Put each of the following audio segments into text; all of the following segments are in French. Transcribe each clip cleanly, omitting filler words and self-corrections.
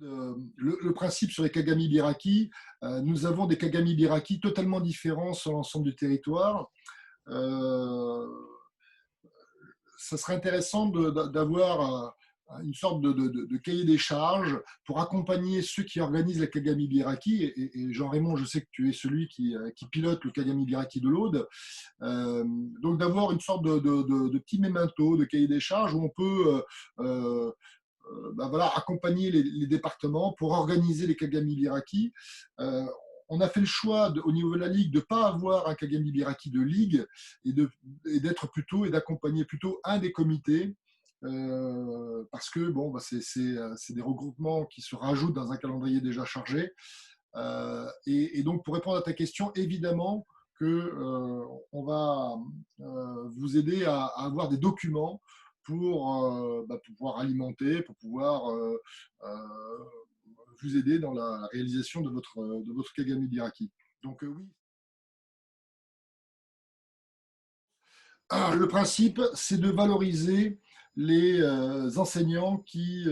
Le principe sur les Kagami Biraki, nous avons des Kagami Biraki totalement différents sur l'ensemble du territoire. Euh, Ça serait intéressant d'avoir une sorte de cahier des charges pour accompagner ceux qui organisent la Kagami Biraki. Et Jean-Raymond, je sais que tu es celui qui pilote le Kagami Biraki de l'Aude. Donc d'avoir une sorte de petit mémento, de cahier des charges où on peut voilà, accompagner les départements pour organiser les Kagami Biraki. On a fait le choix au niveau de la ligue de ne pas avoir un Kagami Biraki de ligue et d'être plutôt et d'accompagner plutôt un des comités parce que bon, c'est des regroupements qui se rajoutent dans un calendrier déjà chargé. Et donc pour répondre à ta question, évidemment que on va vous aider à avoir des documents pour pouvoir alimenter, pour pouvoir vous aider dans la réalisation de votre Kagami Biraki. Donc oui. Le principe, c'est de valoriser les enseignants qui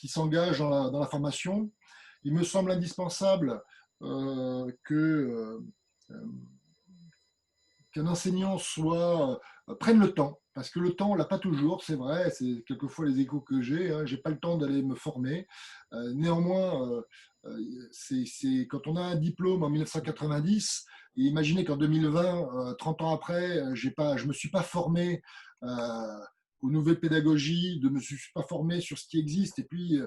s'engagent dans la formation. Il me semble indispensable euh, qu'un enseignant prenne le temps, parce que le temps, on l'a pas toujours, c'est vrai, c'est quelquefois les échos que j'ai, hein, j'ai pas le temps d'aller me former. Néanmoins, quand on a un diplôme en 1990, et imaginez qu'en 2020, 30 ans après, je me suis pas formé aux nouvelles pédagogies, me suis pas formé sur ce qui existe, et puis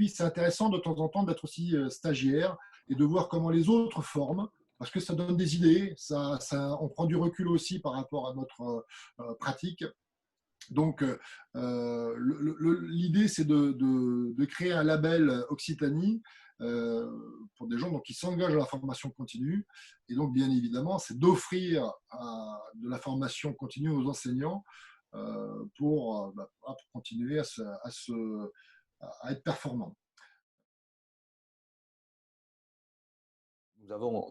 c'est intéressant de temps en temps d'être aussi stagiaire et de voir comment les autres forment parce que ça donne des idées, on prend du recul aussi par rapport à notre pratique. Donc, l'idée, c'est de créer un label Occitanie pour des gens donc, qui s'engagent dans la formation continue. Et donc, bien évidemment, c'est d'offrir de la formation continue aux enseignants pour continuer à être performants.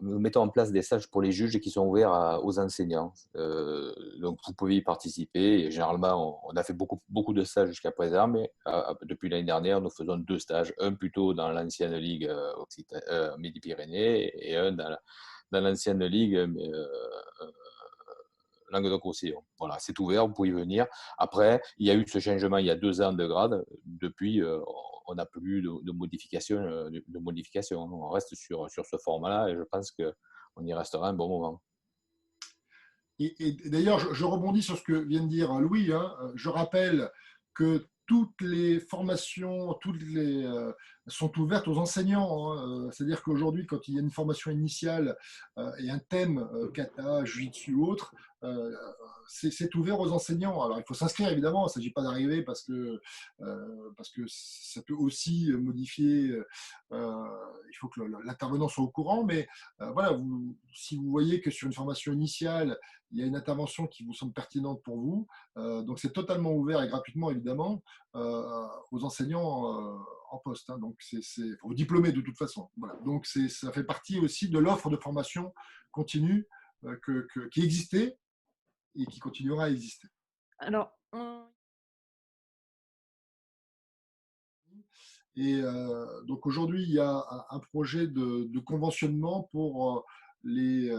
Nous mettons en place des stages pour les juges qui sont ouverts aux enseignants. Donc, vous pouvez y participer. Et généralement, on a fait beaucoup de stages jusqu'à présent, mais depuis l'année dernière, nous faisons 2 stages. Un plutôt dans l'ancienne Ligue Midi-Pyrénées et un dans l'ancienne Ligue Languedoc-Roussillon. Voilà, c'est ouvert, vous pouvez y venir. Après, il y a eu ce changement il y a 2 ans de grade. Depuis, on n'a plus de modification. On reste sur ce format-là et je pense qu'on y restera un bon moment. Et d'ailleurs, je rebondis sur ce que vient de dire Louis. Hein. Je rappelle que toutes les formations sont ouvertes aux enseignants. Hein. C'est-à-dire qu'aujourd'hui, quand il y a une formation initiale et un thème, kata, jiu-jitsu ou autre, c'est ouvert aux enseignants. Alors, il faut s'inscrire, évidemment. Il ne s'agit pas d'arriver parce que ça peut aussi modifier. Il faut que l'intervenant soit au courant. Mais voilà, si vous voyez que sur une formation initiale, il y a une intervention qui vous semble pertinente pour vous. Donc, c'est totalement ouvert et gratuitement, évidemment, aux enseignants en poste. Hein. Donc, aux diplômés de toute façon. Voilà. Donc, ça fait partie aussi de l'offre de formation continue qui existait et qui continuera à exister. Alors, Et donc, aujourd'hui, il y a un projet de conventionnement pour les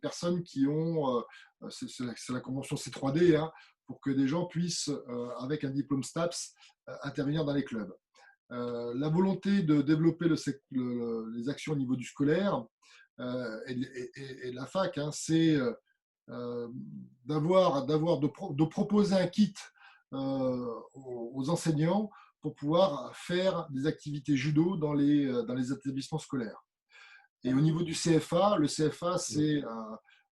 personnes qui ont, c'est la convention C3D, hein, pour que des gens puissent, avec un diplôme STAPS, intervenir dans les clubs. La volonté de développer les actions au niveau du scolaire et de la fac, hein, c'est de proposer un kit aux enseignants pour pouvoir faire des activités judo dans les établissements scolaires. Et au niveau du CFA, le CFA, c'est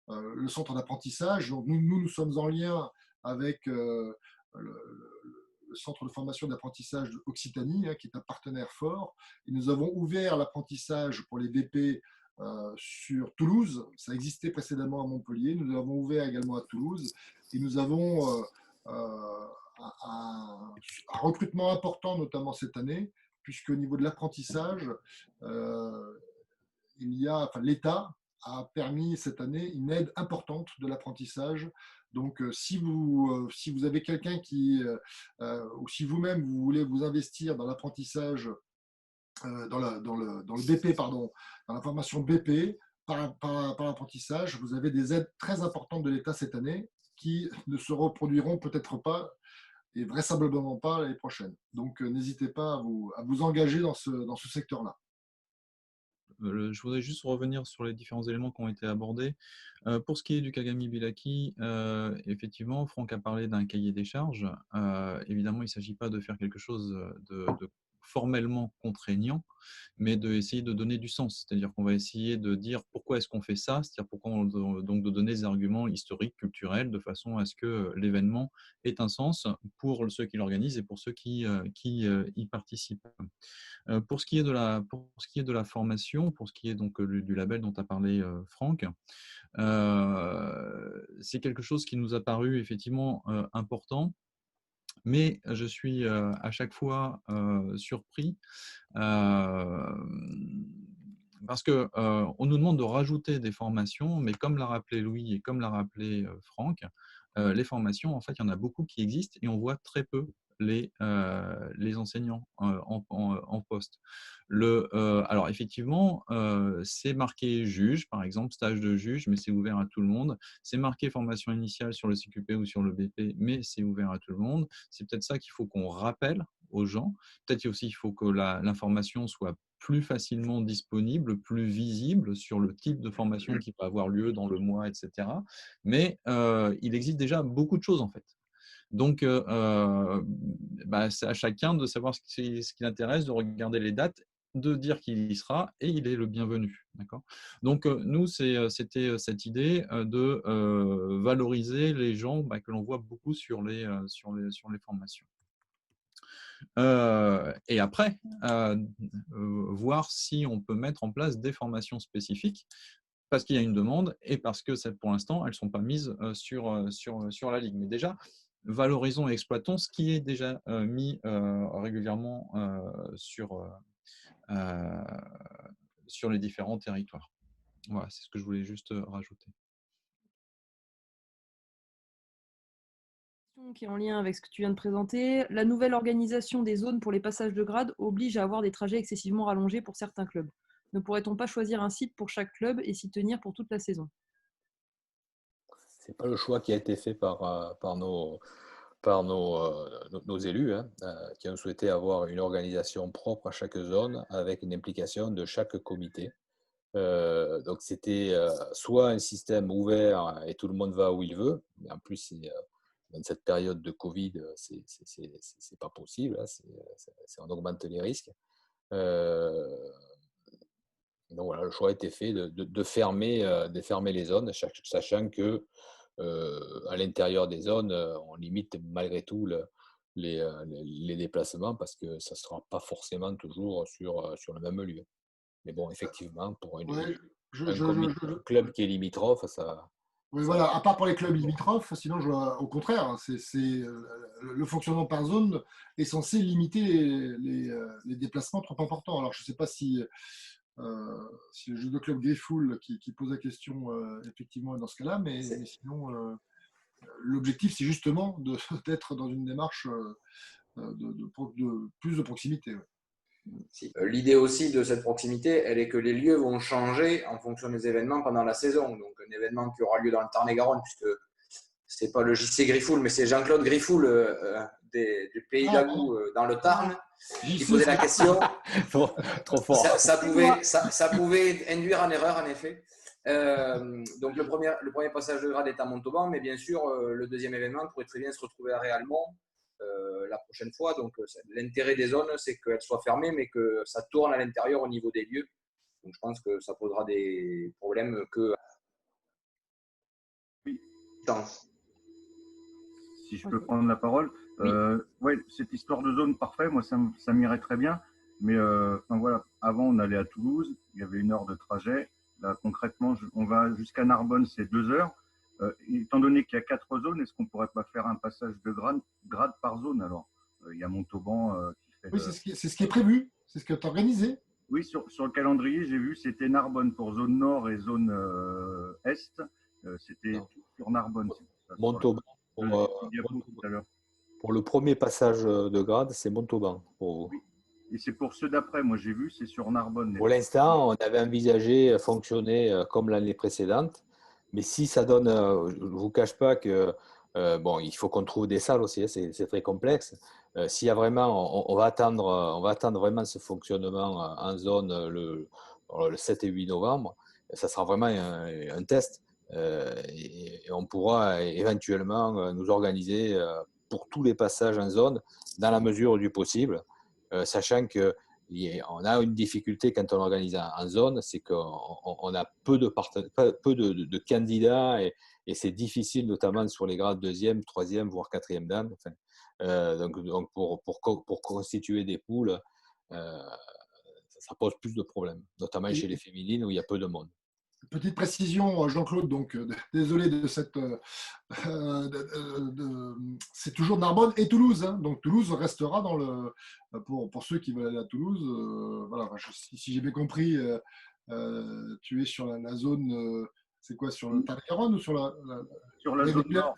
le centre d'apprentissage. Donc nous sommes en lien avec le centre de formation d'apprentissage d'Occitanie, hein, qui est un partenaire fort. Et nous avons ouvert l'apprentissage pour les BP sur Toulouse. Ça existait précédemment à Montpellier. Nous l'avons ouvert également à Toulouse. Et nous avons un recrutement important, notamment cette année, puisqu'au niveau de l'apprentissage, l'État a permis cette année une aide importante de l'apprentissage. Donc, si vous avez quelqu'un ou si vous-même vous voulez vous investir dans l'apprentissage, dans le BP, pardon, dans la formation BP par l'apprentissage, vous avez des aides très importantes de l'État cette année qui ne se reproduiront peut-être pas et vraisemblablement pas l'année prochaine. Donc, n'hésitez pas à vous engager dans ce secteur-là. Je voudrais juste revenir sur les différents éléments qui ont été abordés. Pour ce qui est du Kagami Bilaki, effectivement, Franck a parlé d'un cahier des charges. Évidemment, il ne s'agit pas de faire quelque chose de formellement contraignant, mais d'essayer de donner du sens. C'est-à-dire qu'on va essayer de dire pourquoi est-ce qu'on fait ça, c'est-à-dire donc de donner des arguments historiques, culturels, de façon à ce que l'événement ait un sens pour ceux qui l'organisent et pour ceux qui y participent. Pour ce qui est de la formation, pour ce qui est donc du label dont a parlé Franck, c'est quelque chose qui nous a paru effectivement important, mais je suis à chaque fois surpris parce que on nous demande de rajouter des formations, mais comme l'a rappelé Louis et comme l'a rappelé Franck, les formations, en fait, il y en a beaucoup qui existent et on voit très peu les enseignants en poste. Alors effectivement, c'est marqué juge, par exemple, stage de juge, mais c'est ouvert à tout le monde. C'est marqué formation initiale sur le CQP ou sur le BP, mais c'est ouvert à tout le monde. C'est peut-être ça qu'il faut qu'on rappelle aux gens. Peut-être aussi il faut que l'information soit plus facilement disponible, plus visible sur le type de formation qui va avoir lieu dans le mois, etc. Mais il existe déjà beaucoup de choses en fait. Donc, c'est à chacun de savoir ce qui l'intéresse, de regarder les dates, de dire qu'il y sera et il est le bienvenu. D'accord ? Donc, nous, c'était cette idée de valoriser les gens que l'on voit beaucoup sur les formations. Et après, voir si on peut mettre en place des formations spécifiques parce qu'il y a une demande et parce que pour l'instant, elles ne sont pas mises sur la Ligue. Mais déjà, valorisons et exploitons ce qui est déjà mis régulièrement sur les différents territoires. Voilà, c'est ce que je voulais juste rajouter. Qui est en lien avec ce que tu viens de présenter. La nouvelle organisation des zones pour les passages de grade oblige à avoir des trajets excessivement rallongés pour certains clubs. Ne pourrait-on pas choisir un site pour chaque club et s'y tenir pour toute la saison? Ce n'est pas le choix qui a été fait par nos élus, hein, qui ont souhaité avoir une organisation propre à chaque zone avec une implication de chaque comité. Donc c'était soit un système ouvert et tout le monde va où il veut, mais en plus dans cette période de Covid, c'est pas possible, hein, on augmente les risques. Donc voilà, le choix a été fait de fermer les zones, sachant que à l'intérieur des zones, on limite malgré tout les déplacements parce que ça ne sera pas forcément toujours sur le même lieu. Mais bon, effectivement, pour un club qui est limitrophe, ça. Oui, voilà, à part pour les clubs limitrophes, sinon, au contraire, hein, le fonctionnement par zone est censé limiter les déplacements trop importants. Alors, je ne sais pas si le jeu de club Griffoul qui pose la question, effectivement, est dans ce cas-là, mais sinon, l'objectif, c'est justement d'être dans une démarche de plus de proximité. Ouais. L'idée aussi de cette proximité, elle est que les lieux vont changer en fonction des événements pendant la saison. Donc, un événement qui aura lieu dans le Tarn-et-Garonne, puisque ce n'est pas le JC Griffoul, mais c'est Jean-Claude Griffoul du Pays d'Agou dans le Tarn qui posait la question. Trop fort. Ça pouvait induire en erreur, en effet. Donc, le premier passage de grade est à Montauban, mais bien sûr, le deuxième événement pourrait très bien se retrouver à Réalmont la prochaine fois. Donc, l'intérêt des zones, c'est qu'elles soient fermées, mais que ça tourne à l'intérieur au niveau des lieux. Donc, je pense que ça posera des problèmes que. Oui. Si je peux prendre la parole. Oui. Ouais, cette histoire de zone, parfait, moi, ça m'irait très bien. Mais voilà, avant, on allait à Toulouse, il y avait 1 heure de trajet. Là, concrètement, on va jusqu'à Narbonne, c'est 2 heures. Étant donné qu'il y a 4 zones, est-ce qu'on ne pourrait pas faire un passage de grade par zone alors? Il y a Montauban qui fait. Oui, c'est ce qui est prévu, c'est ce qui est organisé. Oui, sur le calendrier, j'ai vu c'était Narbonne pour zone nord et zone est. C'était Non. sur Narbonne. C'est pour ça, Montauban, sur la petite diapo tout à l'heure. pour le premier passage de grade, c'est Montauban pour vous. Oui. Et c'est pour ceux d'après, moi j'ai vu, c'est sur Narbonne. Pour l'instant, on avait envisagé fonctionner comme l'année précédente, mais si ça donne, je ne vous cache pas que bon, il faut qu'on trouve des salles aussi, hein, c'est très complexe. S'il y a vraiment, on va attendre vraiment ce fonctionnement en zone le 7 et 8 novembre. Ça sera vraiment un test et on pourra éventuellement nous organiser pour tous les passages en zone dans la mesure du possible, sachant que on a une difficulté quand on organise en zone, c'est qu'on a peu de candidats et c'est difficile, notamment sur les grades deuxième, troisième, voire quatrième dan. Enfin, donc pour constituer des poules, ça pose plus de problèmes, notamment chez les féminines où il y a peu de monde. Petite précision, Jean-Claude, donc désolé de cette. C'est toujours Narbonne et Toulouse, hein, donc Toulouse restera dans le. Pour ceux qui veulent aller à Toulouse, voilà, si j'ai bien compris, tu es sur la zone. C'est quoi, sur le Tarn-et-Garonne ou sur sur la zone nord.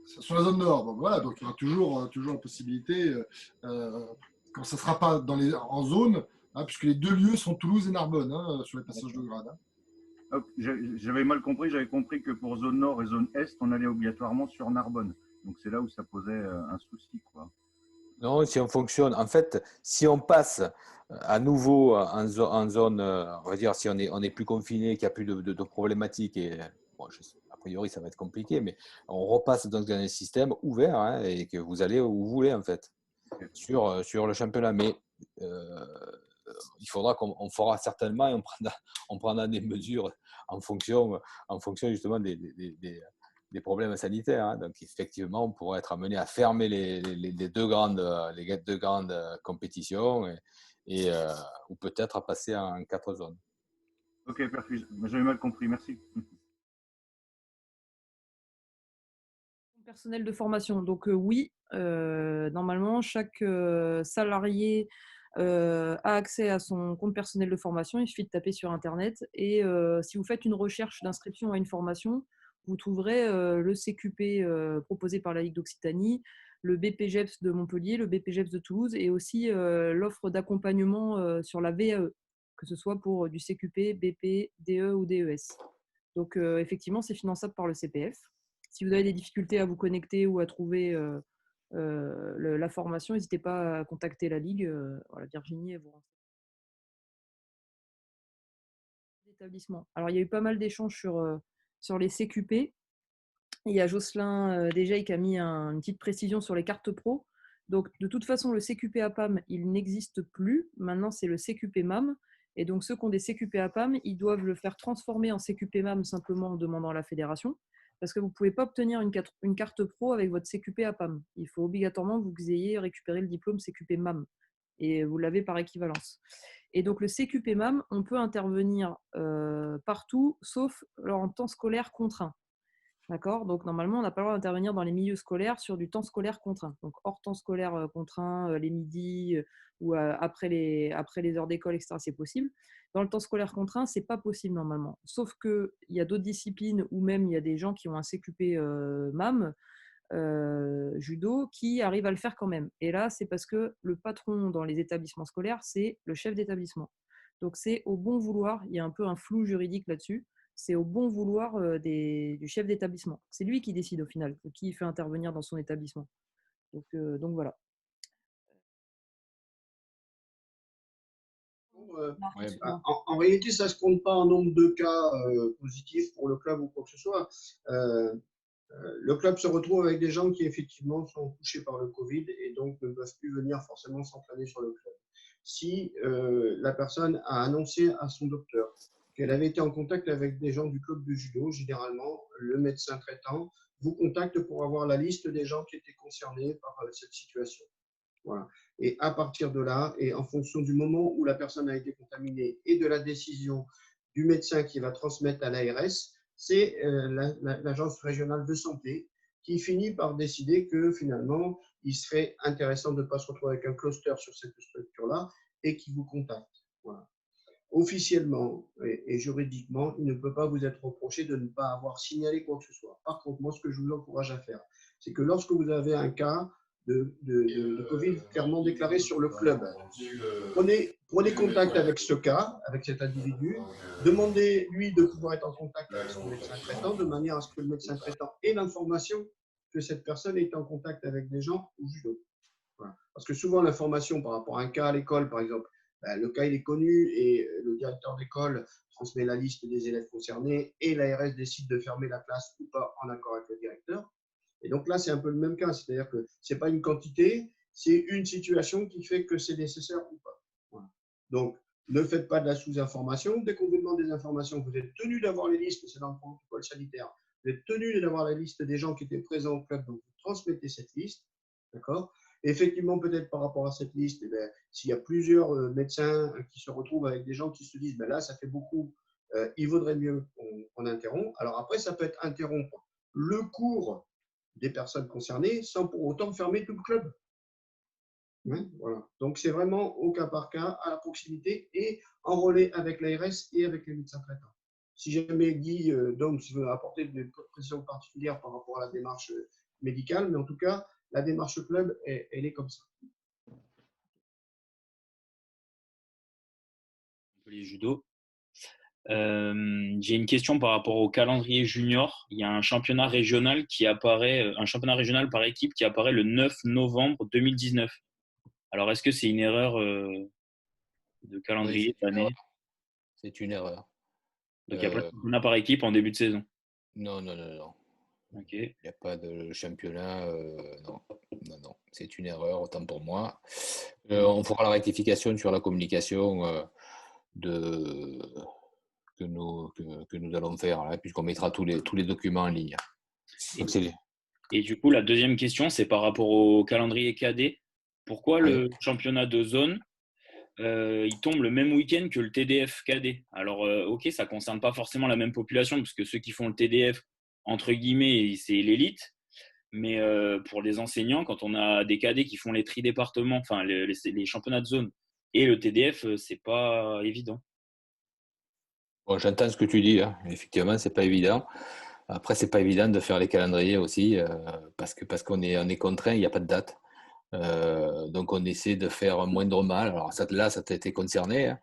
Sur la zone nord. Donc voilà, donc il y aura toujours la possibilité, quand ça ne sera pas en zone, hein, puisque les deux lieux sont Toulouse et Narbonne, hein, sur les passages de grade. Hein. J'avais mal compris, j'avais compris que pour zone nord et zone est, on allait obligatoirement sur Narbonne. Donc c'est là où ça posait un souci, quoi. Non, si on fonctionne, en fait, si on passe à nouveau en zone, on va dire, si on est plus confiné, qu'il n'y a plus de problématiques, et bon, a priori ça va être compliqué, mais on repasse dans un système ouvert hein, et que vous allez où vous voulez, en fait, sur le championnat. Mais il faudra qu'on fera certainement et on prendra des mesures en fonction justement des problèmes sanitaires. Hein. Donc, effectivement, on pourrait être amené à fermer les deux grandes compétitions ou peut-être à passer en 4 zones. Ok, j'avais mal compris, merci. Personnel de formation. Donc oui, normalement, chaque salarié a accès à son compte personnel de formation. Il suffit de taper sur Internet. Et si vous faites une recherche d'inscription à une formation, vous trouverez le CQP proposé par la Ligue d'Occitanie, le BPGEPS de Montpellier, le BPGEPS de Toulouse et aussi l'offre d'accompagnement sur la VAE, que ce soit pour du CQP, BP, DE ou DES. Donc effectivement, c'est finançable par le CPF. Si vous avez des difficultés à vous connecter ou à trouver la formation, n'hésitez pas à contacter la Ligue. Voilà, Virginie, elle vous renseigne. Alors, il y a eu pas mal d'échanges sur les CQP. Il y a Jocelyn Desjay qui a mis une petite précision sur les cartes pro. Donc, de toute façon, le CQP APAM, il n'existe plus. Maintenant, c'est le CQP MAM. Et donc, ceux qui ont des CQP APAM, ils doivent le faire transformer en CQP MAM simplement en demandant à la fédération. Parce que vous ne pouvez pas obtenir une carte pro avec votre CQP APAM. Il faut obligatoirement que vous ayez récupéré le diplôme CQP MAM. Et vous l'avez par équivalence. Et donc, le CQP MAM, on peut intervenir partout, sauf en temps scolaire contraint. D'accord ? Donc, normalement, on n'a pas le droit d'intervenir dans les milieux scolaires sur du temps scolaire contraint. Donc, hors temps scolaire contraint, les midis ou après les heures d'école, etc., c'est possible. Dans le temps scolaire contraint, ce n'est pas possible normalement. Sauf qu'il y a d'autres disciplines ou même il y a des gens qui ont un CQP MAM, judo, qui arrivent à le faire quand même. Et là, c'est parce que le patron dans les établissements scolaires, c'est le chef d'établissement. Donc, c'est au bon vouloir. Il y a un peu un flou juridique là-dessus. C'est au bon vouloir du chef d'établissement. C'est lui qui décide au final, qui fait intervenir dans son établissement. Donc voilà. En réalité, ça ne se compte pas en nombre de cas positifs pour le club ou quoi que ce soit. Le club se retrouve avec des gens qui effectivement sont touchés par le Covid et donc ne peuvent plus venir forcément s'entraîner sur le club. Si la personne a annoncé à son docteur qu'elle avait été en contact avec des gens du club de judo, généralement, le médecin traitant vous contacte pour avoir la liste des gens qui étaient concernés par cette situation. Voilà. Et à partir de là, et en fonction du moment où la personne a été contaminée et de la décision du médecin qui va transmettre à l'ARS, c'est l'agence régionale de santé qui finit par décider que finalement, il serait intéressant de ne pas se retrouver avec un cluster sur cette structure-là et qui vous contacte. Voilà. officiellement et juridiquement, il ne peut pas vous être reproché de ne pas avoir signalé quoi que ce soit. Par contre, moi, ce que je vous encourage à faire, c'est que lorsque vous avez un cas de Covid clairement déclaré sur le club, prenez contact avec ce cas, avec cet individu, demandez-lui de pouvoir être en contact avec son médecin traitant, de manière à ce que le médecin traitant ait l'information que cette personne est en contact avec des gens ou judo. Voilà. Parce que souvent, l'information par rapport à un cas à l'école, par exemple, le cas il est connu et le directeur d'école transmet la liste des élèves concernés et l'ARS décide de fermer la classe ou pas en accord avec le directeur. Et donc là, c'est un peu le même cas, c'est-à-dire que ce n'est pas une quantité, c'est une situation qui fait que c'est nécessaire ou pas. Voilà. Donc, ne faites pas de la sous-information. Dès qu'on vous demande des informations, vous êtes tenu d'avoir les listes, c'est dans le protocole sanitaire, vous êtes tenu d'avoir la liste des gens qui étaient présents au club, donc vous transmettez cette liste. D'accord ? Effectivement, peut-être par rapport à cette liste, eh bien, s'il y a plusieurs médecins qui se retrouvent avec des gens qui se disent ben là, ça fait beaucoup, il vaudrait mieux qu'on interrompt. Alors après, ça peut être interrompre le cours des personnes concernées sans pour autant fermer tout le club. Hein, voilà. Donc, c'est vraiment au cas par cas, à la proximité et en relais avec l'ARS et avec les médecins traitants. Si jamais Guy Doms veut apporter des précisions particulières par rapport à la démarche médicale, mais en tout cas, la démarche club, elle est comme ça. Les judo. J'ai une question par rapport au calendrier junior. Il y a un championnat régional qui apparaît, un championnat régional par équipe qui apparaît le 9 novembre 2019. Alors, est-ce que c'est une erreur de calendrier cette année? C'est une erreur. Donc, il n'y a pas de championnat par équipe en début de saison? Non, non, non, non. Ok. Il n'y a pas de championnat. Non, non, non. C'est une erreur, autant pour moi. On fera la rectification sur la communication que nous allons faire, là, puisqu'on mettra tous les documents en ligne. Donc, et du coup, la deuxième question, c'est par rapport au calendrier cadet. Pourquoi le championnat de zone, il tombe le même week-end que le TDF cadet? Alors, ok, ça ne concerne pas forcément la même population, parce que ceux qui font le TDF, entre guillemets, c'est l'élite. Mais pour les enseignants, quand on a des cadets qui font les tri-départements, enfin les championnats de zone et le TDF, c'est pas évident. Bon, j'entends ce que tu dis, hein. Effectivement, c'est pas évident. Après, c'est pas évident de faire les calendriers aussi, parce qu'on est contraint, il n'y a pas de date. Donc, on essaie de faire moindre mal. Alors, ça t'a été concerné, hein.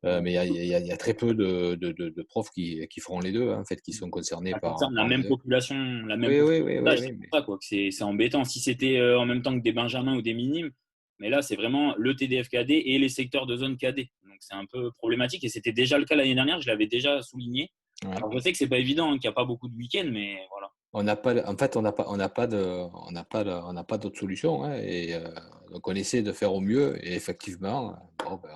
Mais il y a très peu de profs qui feront les deux, hein, en fait, qui sont concernés Ça par concerne la même les deux. population, la même Oui, oui, population oui, d'âge, oui, c'est mais pour ça quoi, que c'est embêtant. Si c'était en même temps que des benjamins ou des minimes, mais là, c'est vraiment le TDF KD et les secteurs de zone KD. Donc, c'est un peu problématique et c'était déjà le cas l'année dernière, je l'avais déjà souligné. ouais. Alors, je sais que c'est pas évident, hein, qu'il n'y a pas beaucoup de week-ends, mais voilà. En fait, on n'a pas d'autre solution, hein, et donc on essaie de faire au mieux. Et effectivement, bon, ben,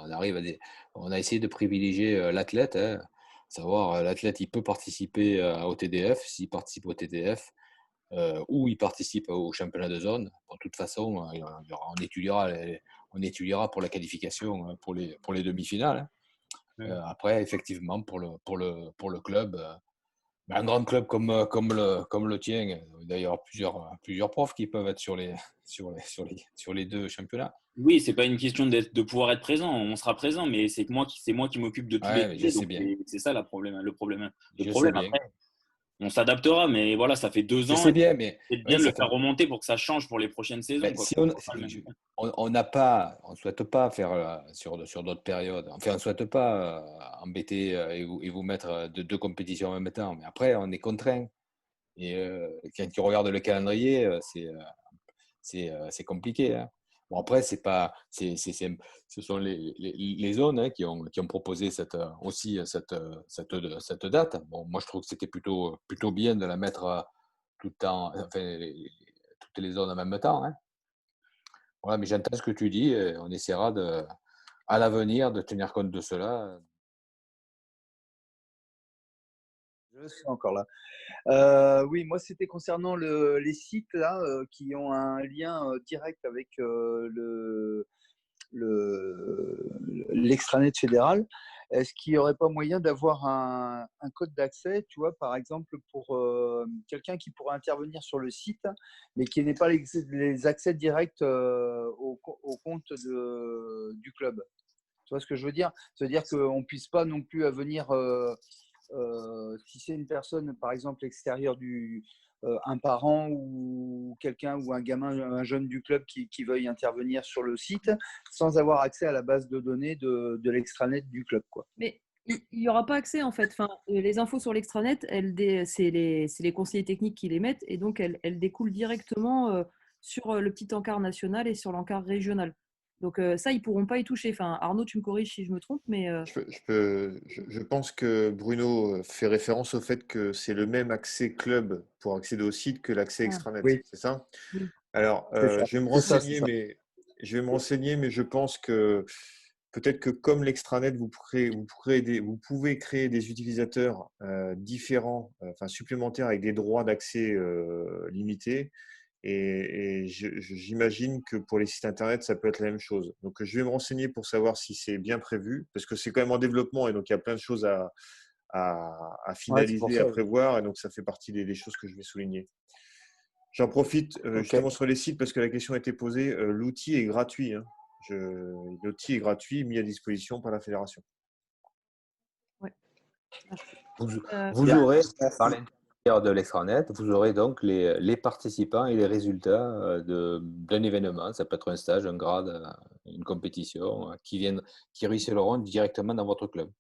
on a essayé de privilégier l'athlète, hein, savoir l'athlète, il peut participer au TDF. S'il participe au TDF ou il participe au championnat de zone, de toute façon, on étudiera pour la qualification pour les demi-finales, hein. Après, effectivement, pour le club. Un grand club comme le tien, d'ailleurs plusieurs profs qui peuvent être sur les deux championnats. Oui, c'est pas une question de pouvoir être présent, on sera présent, mais c'est moi qui m'occupe de tous les Ouais, je sujets, sais donc bien. c'est ça le problème. Le problème Je sais bien. après, on s'adaptera, mais voilà, ça fait 2 Je ans, sais bien, mais c'est bien ouais, de le ça fait. faire remonter pour que ça change pour les prochaines saisons, Ben, quoi. si on ne souhaite pas faire sur d'autres périodes. Enfin, on ne souhaite pas embêter et vous mettre deux compétitions en même temps. Mais après, on est contraint. Et quand tu regardes le calendrier, c'est compliqué, hein. Bon, après, ce sont les zones, hein, qui ont proposé aussi cette date. Bon, moi, je trouve que c'était plutôt bien de la mettre tout le temps, enfin, toutes les zones en même temps, hein. Voilà, mais j'entends ce que tu dis et on essaiera à l'avenir de tenir compte de cela. Je suis encore là. Oui, moi, c'était concernant les sites là, qui ont un lien direct avec l'extranet fédéral. Est-ce qu'il n'y aurait pas moyen d'avoir un code d'accès, tu vois, par exemple, pour quelqu'un qui pourrait intervenir sur le site, mais qui n'ait pas les accès directs au compte du club? vois ce que je veux dire? C'est-à-dire qu'on ne puisse pas non plus venir, si c'est une personne, par exemple, extérieure un parent ou quelqu'un ou un gamin, un jeune du club qui veuille intervenir sur le site sans avoir accès à la base de données de l'extranet du club, quoi. Mais il n'y aura pas accès en fait. Enfin, les infos sur l'extranet, c'est les conseillers techniques qui les mettent et donc elles découlent directement sur le petit encart national et sur l'encart régional. Donc ça, ils ne pourront pas y toucher. Enfin, Arnaud, tu me corriges si je me trompe, mais Je pense que Bruno fait référence au fait que c'est le même accès club pour accéder au site que l'accès ah, extranet, Oui, c'est ça? oui. Alors, c'est ça. je vais me C'est ça, c'est renseigner, ça. mais je pense que peut-être que comme l'extranet, vous pouvez créer des utilisateurs différents, enfin supplémentaires avec des droits d'accès limités. Et j'imagine que pour les sites internet, ça peut être la même chose. Donc, je vais me renseigner pour savoir si c'est bien prévu, parce que c'est quand même en développement et donc il y a plein de choses à Ouais, c'est pour finaliser, à ça. Oui. prévoir. Et donc, ça fait partie des choses que je vais souligner. J'en profite Ok. justement sur les sites parce que la question a été posée. L'outil est gratuit, hein. L'outil est gratuit, mis à disposition par la fédération. Ouais. Vous Bien. aurez, par Merci. l'intérieur de l'extranet, vous aurez donc les participants et les résultats d'un événement. Ça peut être un stage, un grade, une compétition, qui ruisseleront directement dans votre club.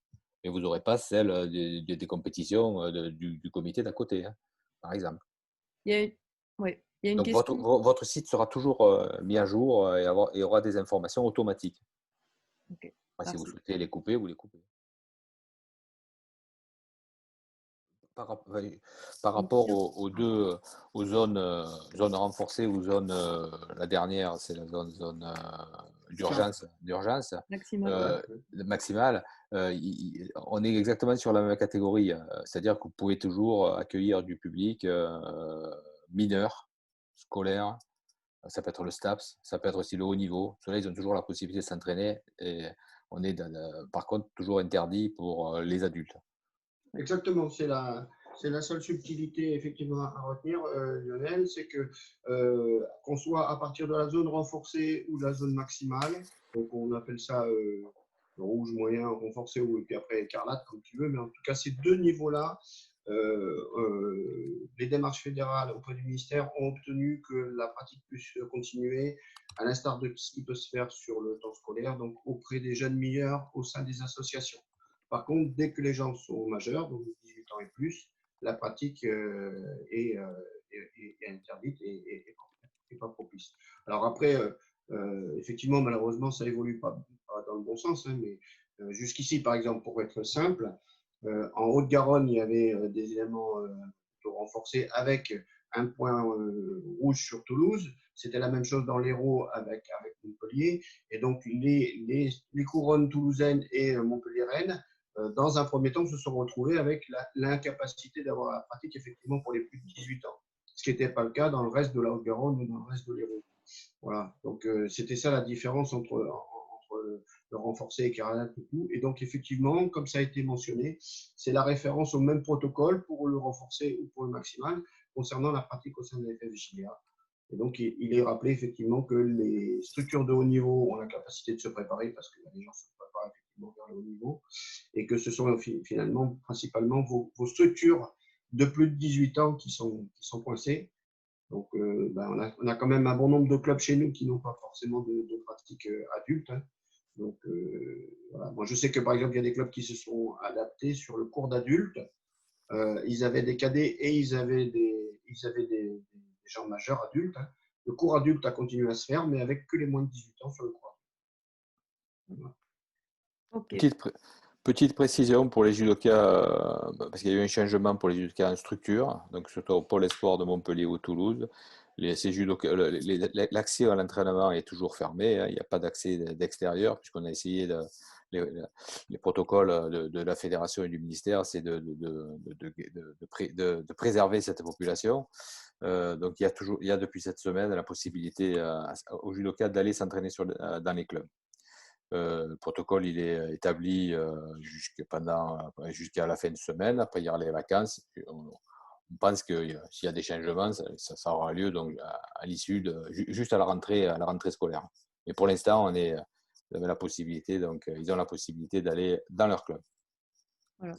Mais vous n'aurez pas celle des compétitions du comité d'à côté, hein, par exemple. Il y a une, ouais, il y a une Donc question. votre site sera toujours mis à jour et aura des informations automatiques. Ok, Si vous merci. souhaitez les couper, vous les coupez. Par Une rapport question. aux zones renforcées ou la dernière, c'est la zone d'urgence Maximale. euh, maximale, on est exactement sur la même catégorie. C'est-à-dire que vous pouvez toujours accueillir du public mineur, scolaire, ça peut être le STAPS, ça peut être aussi le haut niveau. Ceux-là, ils ont toujours la possibilité de s'entraîner et on est par contre toujours interdit pour les adultes. Exactement, c'est la seule subtilité effectivement à retenir, Lionel, c'est que qu'on soit à partir de la zone renforcée ou de la zone maximale, donc on appelle ça rouge, moyen, renforcé ou et puis après écarlate comme tu veux, mais en tout cas ces deux niveaux-là, les démarches fédérales auprès du ministère ont obtenu que la pratique puisse continuer, à l'instar de ce qui peut se faire sur le temps scolaire, donc auprès des jeunes mineurs au sein des associations. Par contre, dès que les gens sont majeurs, donc 18 ans et plus, la pratique est interdite et pas propice. Alors après, effectivement, malheureusement, ça évolue pas dans le bon sens, hein, mais jusqu'ici, par exemple, pour être simple, en Haute-Garonne, il y avait des éléments plutôt renforcés avec un point rouge sur Toulouse. C'était la même chose dans l'Hérault avec Montpellier. Et donc, les couronnes toulousaines et Montpellier-Rennes, dans un premier temps, se sont retrouvés avec l'incapacité d'avoir la pratique effectivement pour les plus de 18 ans, ce qui n'était pas le cas dans le reste de la Haute-Garonne ou dans le reste de l'Hérault. Voilà, donc c'était ça la différence entre le renforcé et Carolina tout. Et donc effectivement, comme ça a été mentionné, c'est la référence au même protocole pour le renforcé ou pour le maximal concernant la pratique au sein de la FFJA. Et donc il est rappelé effectivement que les structures de haut niveau ont la capacité de se préparer parce que les gens se préparent effectivement vers le haut niveau et que ce sont finalement principalement vos structures de plus de 18 ans qui sont coincées. Donc, on a quand même un bon nombre de clubs chez nous qui n'ont pas forcément de pratique adulte, hein. Donc, voilà. Moi, je sais que par exemple, il y a des clubs qui se sont adaptés sur le cours d'adultes. Ils avaient des cadets et ils avaient des gens majeurs adultes, hein. Le cours adulte a continué à se faire, mais avec que les moins de 18 ans sur le cours. Voilà. Ok. Petite précision pour les judokas, parce qu'il y a eu un changement pour les judokas en structure, donc surtout au pôle espoir de Montpellier ou Toulouse. L'accès à l'entraînement est toujours fermé, hein, il n'y a pas d'accès d'extérieur, puisqu'on a essayé les protocoles de la fédération et du ministère, c'est de préserver cette population. Donc il y a depuis cette semaine la possibilité aux judokas d'aller s'entraîner dans les clubs. Le protocole il est établi jusqu'à la fin de semaine. Après, il y aura les vacances. On pense que s'il y a des changements, ça aura lieu donc à l'issue juste à la rentrée scolaire. Mais pour l'instant, Ils avaient la possibilité, donc ils ont la possibilité d'aller dans leur club. Voilà.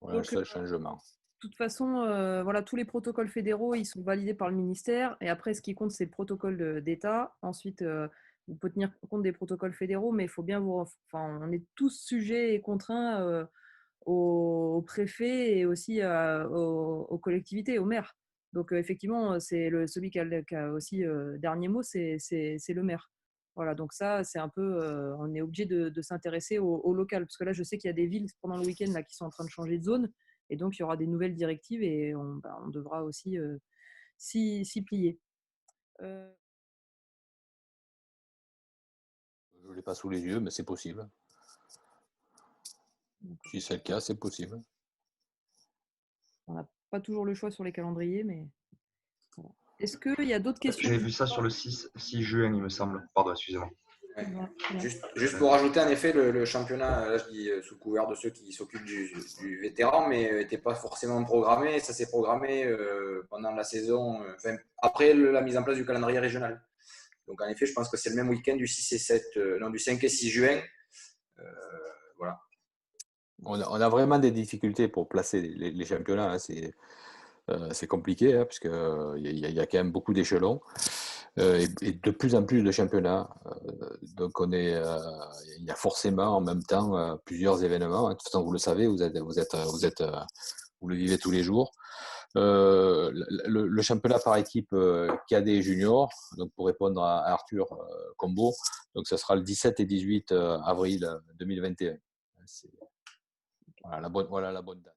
Voilà le seul changement. De toute façon, voilà, tous les protocoles fédéraux, ils sont validés par le ministère. Et après, ce qui compte, c'est le protocole d'État. Ensuite, vous pouvez tenir compte des protocoles fédéraux, mais il faut bien on est tous sujets et contraints au préfet et aussi aux collectivités, aux maires. Donc, effectivement, c'est celui qui a aussi dernier mot, c'est le maire. Voilà, donc ça, c'est un peu, on est obligé de s'intéresser au local. Parce que là, je sais qu'il y a des villes pendant le week-end là, qui sont en train de changer de zone. Et donc, il y aura des nouvelles directives et on devra aussi s'y plier. Je ne l'ai pas sous les yeux, mais c'est possible. Si c'est le cas, c'est possible. On n'a pas toujours le choix sur les calendriers, mais voilà. Est-ce qu'il y a d'autres questions? J'avais vu ça sur le 6 juin, il me semble. Pardon, excusez-moi. Ouais. Juste pour rajouter, en effet, le championnat, là je dis sous couvert de ceux qui s'occupent du vétéran, mais n'était pas forcément programmé. Ça s'est programmé pendant la saison, après la mise en place du calendrier régional. Donc en effet, je pense que c'est le même week-end du 6 et 7, non, du 5 et 6 juin. Voilà. On a vraiment des difficultés pour placer les championnats. Hein. C'est compliqué, hein, parce qu'il y a quand même beaucoup d'échelons et de plus en plus de championnats. Donc, il y a forcément en même temps plusieurs événements. Hein. De toute façon, vous le savez, vous le vivez tous les jours. Le championnat par équipe cadet et junior, donc pour répondre à Arthur Combo, donc ça sera le 17 et 18 avril 2021. Voilà la bonne date.